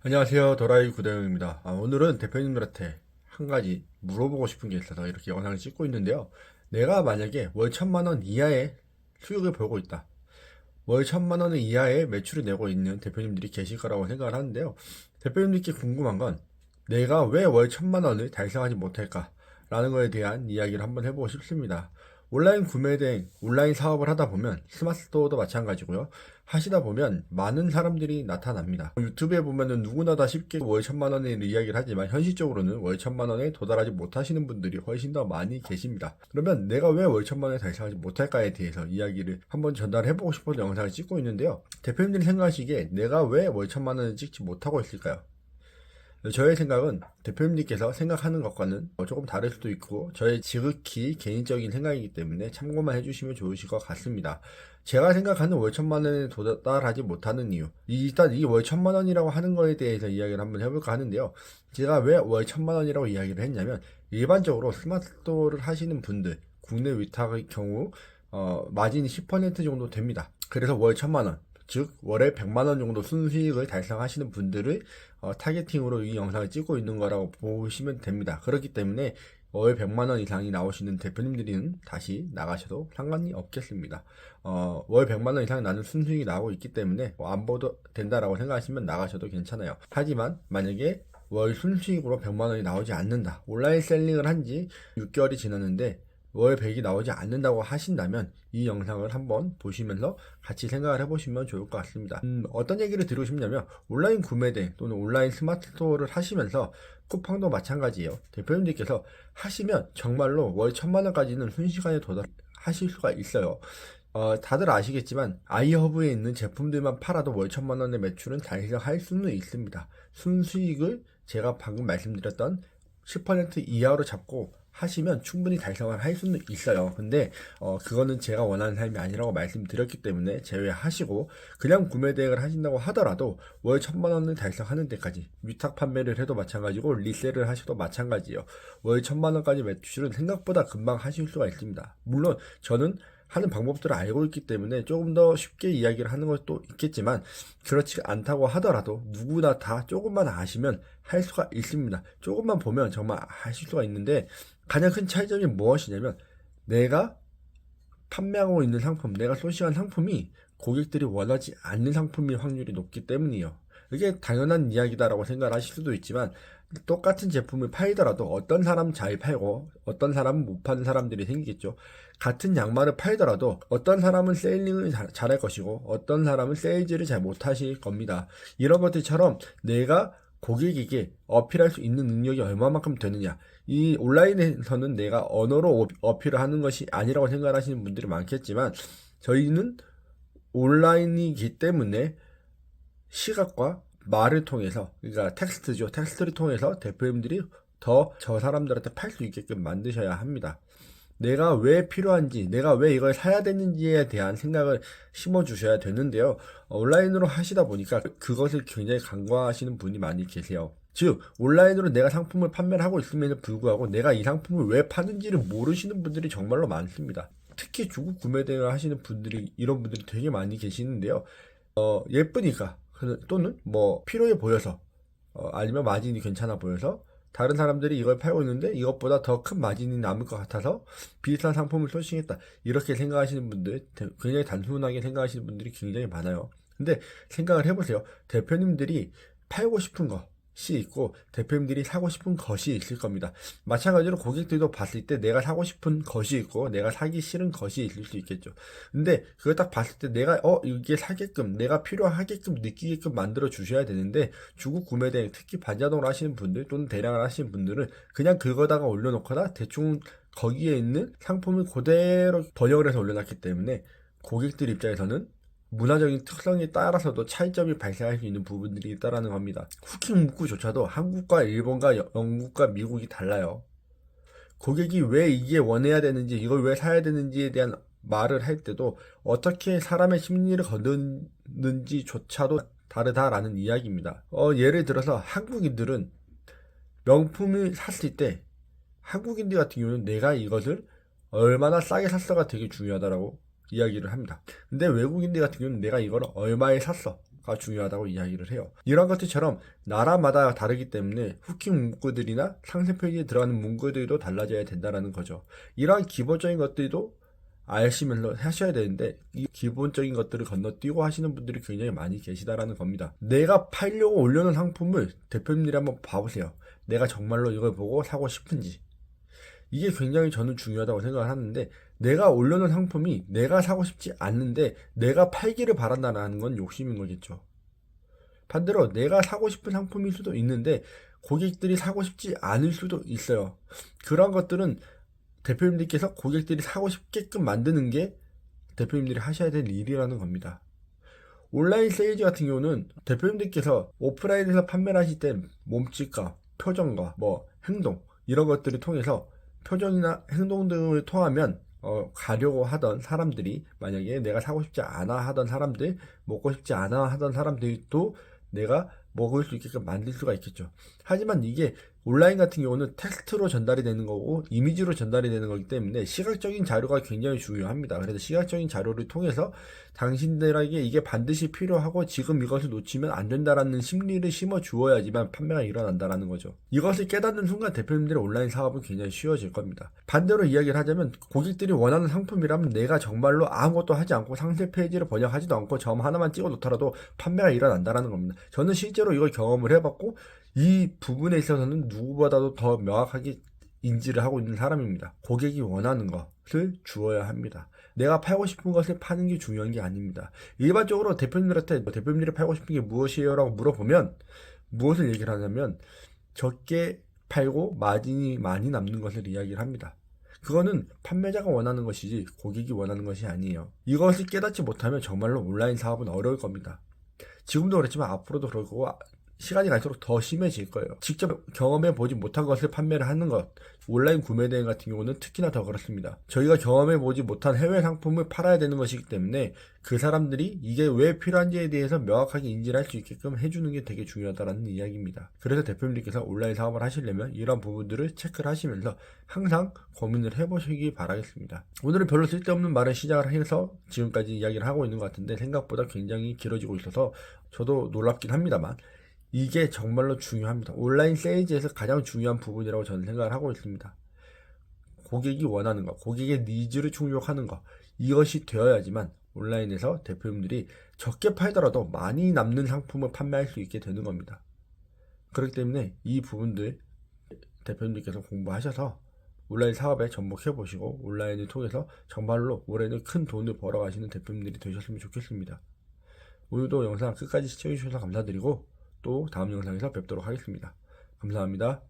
안녕하세요. 도라이 구대영입니다. 오늘은 대표님들한테 한 가지 물어보고 싶은 게 있어서 이렇게 영상을 찍고 있는데요. 내가 만약에 월 1,000만 원 이하의 수익을 벌고 있다. 월 1,000만 원 이하의 매출을 내고 있는 대표님들이 계실 거라고 생각을 하는데요. 대표님들께 궁금한 건 내가 왜 월 1,000만 원을 달성하지 못할까? 라는 거에 대한 이야기를 한번 해보고 싶습니다. 온라인 구매 등 온라인 사업을 하다 보면 스마트 스토어도 마찬가지고요. 하시다 보면 많은 사람들이 나타납니다. 유튜브에 보면은 누구나 다 쉽게 월 1,000만 원을 이야기를 하지만 현실적으로는 월 1,000만 원에 도달하지 못하시는 분들이 훨씬 더 많이 계십니다. 그러면 내가 왜 월 1,000만 원을 달성하지 못할까에 대해서 이야기를 한번 전달해보고 싶어서 영상을 찍고 있는데요. 대표님들이 생각하시기에 내가 왜 월 1,000만 원을 찍지 못하고 있을까요? 저의 생각은 대표님들께서 생각하는 것과는 조금 다를 수도 있고 저의 지극히 개인적인 생각이기 때문에 참고만 해주시면 좋으실 것 같습니다. 제가 생각하는 월 1,000만 원에 도달하지 못하는 이유, 일단 이 월 1,000만 원이라고 하는 거에 대해서 이야기를 한번 해볼까 하는데요. 제가 왜 월 1,000만 원이라고 이야기를 했냐면 일반적으로 스마트 스토어를 하시는 분들 국내 위탁의 경우 마진이 10% 정도 됩니다. 그래서 월 1,000만 원, 즉 월에 100만 원 정도 순수익을 달성하시는 분들을 타겟팅으로 이 영상을 찍고 있는 거라고 보시면 됩니다. 그렇기 때문에 월 100만 원 이상이 나오시는 대표님들은 다시 나가셔도 상관이 없겠습니다. 월 100만 원 이상 나는 순수익이 나오고 있기 때문에 안 봐도 된다라고 생각하시면 나가셔도 괜찮아요. 하지만 만약에 월 순수익으로 100만 원이 나오지 않는다. 온라인 셀링을 한 지 6개월이 지났는데 월 100이 나오지 않는다고 하신다면 이 영상을 한번 보시면서 같이 생각을 해보시면 좋을 것 같습니다. 어떤 얘기를 드리고 싶냐면 온라인 구매대 또는 온라인 스마트 스토어를 하시면서 쿠팡도 마찬가지예요. 대표님들께서 하시면 정말로 월 1,000만 원까지는 순식간에 도달하실 수가 있어요. 다들 아시겠지만 아이허브에 있는 제품들만 팔아도 월 1,000만 원의 매출은 달성할 수는 있습니다. 순수익을 제가 방금 말씀드렸던 10% 이하로 잡고 하시면 충분히 달성을 할 수는 있어요. 근데 그거는 제가 원하는 삶이 아니라고 말씀드렸기 때문에 제외하시고 그냥 구매 대행을 하신다고 하더라도 월 1,000만 원을 달성하는 데까지 위탁 판매를 해도 마찬가지고 리셀을 하셔도 마찬가지예요. 월 1,000만 원까지 매출은 생각보다 금방 하실 수가 있습니다. 물론 저는 하는 방법들을 알고 있기 때문에 조금 더 쉽게 이야기를 하는 것도 있겠지만 그렇지 않다고 하더라도 누구나 다 조금만 아시면 할 수가 있습니다. 조금만 보면 정말 하실 수가 있는데 가장 큰 차이점이 무엇이냐면 내가 판매하고 있는 상품, 내가 소싱한 상품이 고객들이 원하지 않는 상품일 확률이 높기 때문이에요. 이게 당연한 이야기다라고 생각을 하실 수도 있지만 똑같은 제품을 팔더라도 어떤 사람은 잘 팔고 어떤 사람은 못 파는 사람들이 생기겠죠. 같은 양말을 팔더라도 어떤 사람은 세일링을 잘할 것이고 어떤 사람은 세일즈를 잘 못하실 겁니다. 이런 것들처럼 내가 고객에게 어필할 수 있는 능력이 얼마만큼 되느냐. 이 온라인에서는 내가 언어로 어필을 하는 것이 아니라고 생각하시는 분들이 많겠지만 저희는 온라인이기 때문에 시각과 말을 통해서 그러니까 텍스트죠. 텍스트를 통해서 대표님들이 더 저 사람들한테 팔 수 있게끔 만드셔야 합니다. 내가 왜 필요한지, 내가 왜 이걸 사야 되는지에 대한 생각을 심어 주셔야 되는데요. 온라인으로 하시다 보니까 그것을 굉장히 간과하시는 분이 많이 계세요. 즉, 온라인으로 내가 상품을 판매를 하고 있음에도 불구하고 내가 이 상품을 왜 파는지를 모르시는 분들이 정말로 많습니다. 특히 중국 구매 대행을 하시는 분들이, 이런 분들이 되게 많이 계시는데요. 예쁘니까, 또는 뭐 필요해 보여서, 아니면 마진이 괜찮아 보여서 다른 사람들이 이걸 팔고 있는데 이것보다 더 큰 마진이 남을 것 같아서 비슷한 상품을 소싱했다. 이렇게 생각하시는 분들, 굉장히 단순하게 생각하시는 분들이 굉장히 많아요. 근데 생각을 해보세요. 대표님들이 팔고 싶은 것이 있고 대표님들이 사고 싶은 것이 있을 겁니다. 마찬가지로 고객들도 봤을 때 내가 사고 싶은 것이 있고 내가 사기 싫은 것이 있을 수 있겠죠. 근데 그걸 딱 봤을 때 내가 이게 사게끔 내가 필요하게끔 느끼게끔 만들어 주셔야 되는데 중국 구매대행 특히 반자동을 하시는 분들 또는 대량을 하시는 분들은 그냥 그거다가 올려놓거나 대충 거기에 있는 상품을 그대로 번역을 해서 올려놨기 때문에 고객들 입장에서는 문화적인 특성에 따라서도 차이점이 발생할 수 있는 부분들이 있다라는 겁니다. 후킹 문구조차도 한국과 일본과 영국과 미국이 달라요. 고객이 왜 이게 원해야 되는지, 이걸 왜 사야 되는지에 대한 말을 할 때도 어떻게 사람의 심리를 거두는지조차도 다르다라는 이야기입니다. 예를 들어서 한국인들은 명품을 샀을 때 한국인들 같은 경우는 내가 이것을 얼마나 싸게 샀어가 되게 중요하다라고 이야기를 합니다. 근데 외국인들 같은 경우는 내가 이걸 얼마에 샀어. 가 중요하다고 이야기를 해요. 이런 것들처럼 나라마다 다르기 때문에 후킹 문구들이나 상세 페이지에 들어가는 문구들도 달라져야 된다는 거죠. 이러한 기본적인 것들도 아시면서 하셔야 되는데 이 기본적인 것들을 건너뛰고 하시는 분들이 굉장히 많이 계시다라는 겁니다. 내가 팔려고 올려놓은 상품을 대표님들이 한번 봐보세요. 내가 정말로 이걸 보고 사고 싶은지. 이게 굉장히 저는 중요하다고 생각을 하는데, 내가 올려놓은 상품이 내가 사고 싶지 않는데 내가 팔기를 바란다는 건 욕심인 거겠죠. 반대로 내가 사고 싶은 상품일 수도 있는데 고객들이 사고 싶지 않을 수도 있어요. 그런 것들은 대표님들께서 고객들이 사고 싶게끔 만드는 게 대표님들이 하셔야 될 일이라는 겁니다. 온라인 세일즈 같은 경우는 대표님들께서 오프라인에서 판매를 하실 때 몸짓과 표정과 행동 이런 것들을 통해서 표정이나 행동 등을 통하면 가려고 하던 사람들이, 만약에 내가 사고 싶지 않아 하던 사람들, 먹고 싶지 않아 하던 사람들도 내가 먹을 수 있게끔 만들 수가 있겠죠. 하지만 이게 온라인 같은 경우는 텍스트로 전달이 되는 거고 이미지로 전달이 되는 거기 때문에 시각적인 자료가 굉장히 중요합니다. 그래서 시각적인 자료를 통해서 당신들에게 이게 반드시 필요하고 지금 이것을 놓치면 안 된다라는 심리를 심어 주어야지만 판매가 일어난다라는 거죠. 이것을 깨닫는 순간 대표님들의 온라인 사업은 굉장히 쉬워질 겁니다. 반대로 이야기를 하자면, 고객들이 원하는 상품이라면 내가 정말로 아무것도 하지 않고 상세 페이지를 번역하지도 않고 점 하나만 찍어 놓더라도 판매가 일어난다라는 겁니다. 저는 실제로 이걸 경험을 해봤고 이 부분에 있어서는 누구보다도 더 명확하게 인지를 하고 있는 사람입니다. 고객이 원하는 것을 주어야 합니다. 내가 팔고 싶은 것을 파는 게 중요한 게 아닙니다. 일반적으로 대표님들한테 대표님들이 팔고 싶은 게 무엇이에요? 라고 물어보면 무엇을 얘기를 하냐면 적게 팔고 마진이 많이 남는 것을 이야기를 합니다. 그거는 판매자가 원하는 것이지 고객이 원하는 것이 아니에요. 이것을 깨닫지 못하면 정말로 온라인 사업은 어려울 겁니다. 지금도 그렇지만 앞으로도 그럴 거고 시간이 갈수록 더 심해질 거예요. 직접 경험해 보지 못한 것을 판매를 하는 것, 온라인 구매 대행 같은 경우는 특히나 더 그렇습니다. 저희가 경험해 보지 못한 해외 상품을 팔아야 되는 것이기 때문에 그 사람들이 이게 왜 필요한지에 대해서 명확하게 인지를 할 수 있게끔 해주는 게 되게 중요하다는 이야기입니다. 그래서 대표님들께서 온라인 사업을 하시려면 이런 부분들을 체크를 하시면서 항상 고민을 해보시기 바라겠습니다. 오늘은 별로 쓸데없는 말을 시작을 해서 지금까지 이야기를 하고 있는 것 같은데 생각보다 굉장히 길어지고 있어서 저도 놀랍긴 합니다만 이게 정말로 중요합니다. 온라인 세일즈에서 가장 중요한 부분이라고 저는 생각을 하고 있습니다. 고객이 원하는 것, 고객의 니즈를 충족하는 것, 이것이 되어야지만 온라인에서 대표님들이 적게 팔더라도 많이 남는 상품을 판매할 수 있게 되는 겁니다. 그렇기 때문에 이 부분들 대표님들께서 공부하셔서 온라인 사업에 접목해 보시고 온라인을 통해서 정말로 올해는 큰 돈을 벌어가시는 대표님들이 되셨으면 좋겠습니다. 오늘도 영상 끝까지 시청해 주셔서 감사드리고 또 다음 영상에서 뵙도록 하겠습니다. 감사합니다.